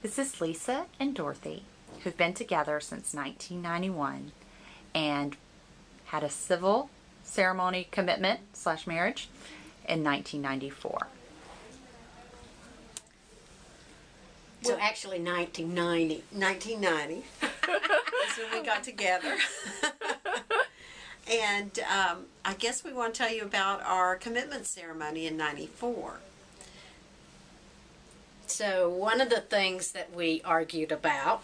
This is Lisa and Dorothy, who've been together since 1991 and had a civil ceremony commitment / marriage in 1994. So actually 1990. 1990 is when we got together. And I guess we want to tell you about our commitment ceremony in 94. So one of the things that we argued about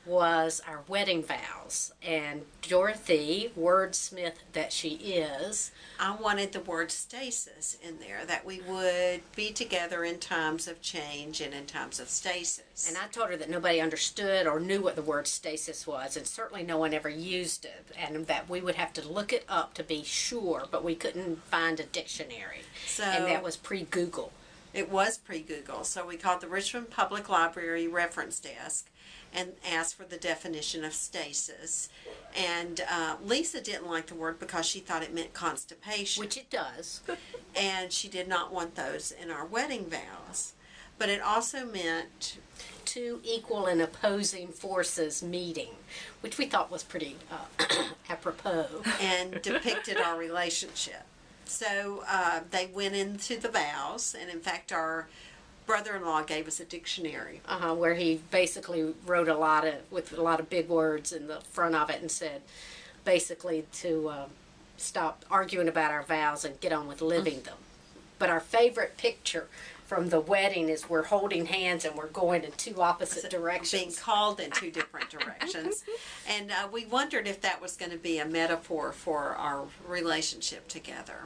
was our wedding vows. And Dorothy, wordsmith that she is, I wanted the word stasis in there, that we would be together in times of change and in times of stasis. and I told her that nobody understood or knew what the word stasis was, and certainly no one ever used it, and that we would have to look it up to be sure, but we couldn't find a dictionary. And that was pre-Google. It was pre-Google, so we called the Richmond Public Library reference desk and asked for the definition of stasis. And Lisa didn't like the word because she thought it meant constipation. Which it does. And she did not want those in our wedding vows. But it also meant two equal and opposing forces meeting, which we thought was pretty apropos. and depicted our relationship. So they went into the vows, and in fact our brother-in-law gave us a dictionary. Where he basically wrote with a lot of big words in the front of it and said basically to stop arguing about our vows and get on with living them. But our favorite picture from the wedding is we're holding hands and we're going in two opposite directions. Being called in two different directions. And we wondered if that was going to be a metaphor for our relationship together.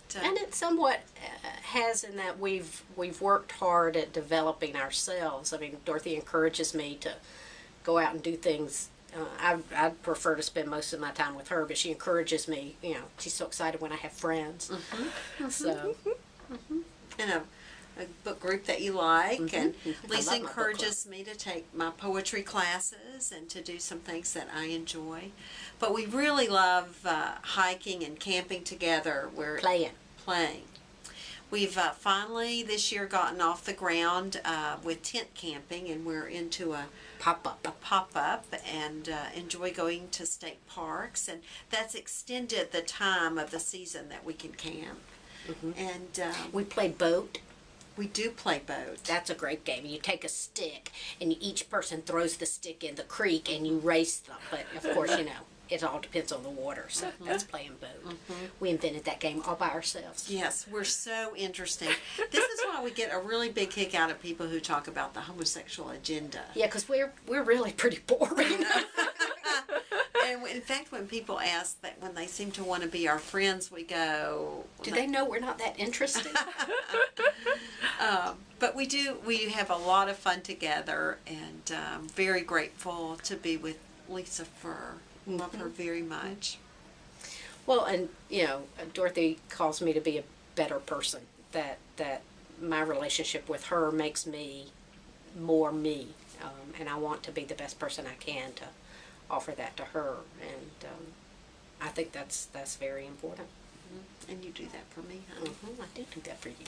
But, and it somewhat has, in that we've worked hard at developing ourselves. I mean, Dorothy encourages me to go out and do things. I'd prefer to spend most of my time with her, but she encourages me. You know, she's so excited when I have friends. So, and a book group that you like, and Lisa encourages me to take my poetry classes and to do some things that I enjoy. But we really love hiking and camping together. We're playing. We've finally this year gotten off the ground with tent camping, and we're into a pop-up and enjoy going to state parks, and that's extended the time of the season that we can camp. And we play boat. We do play boat. That's a great game. You take a stick, and each person throws the stick in the creek, and you race them. But, of course, you know, it all depends on the water, so that's playing boat. We invented that game all by ourselves. Yes, we're so interesting. This is why we get a really big kick out of people who talk about the homosexual agenda. Yeah, because we're really pretty boring. And in fact, when people ask that, when they seem to want to be our friends, we go, do they know we're not that interesting? But we have a lot of fun together, and I'm very grateful to be with Lisa Furr. Love her very much. Well, and you know, Dorothy calls me to be a better person. That my relationship with her makes me more me, and I want to be the best person I can to offer that to her, and I think that's very important. And you do that for me, honey. I do that for you.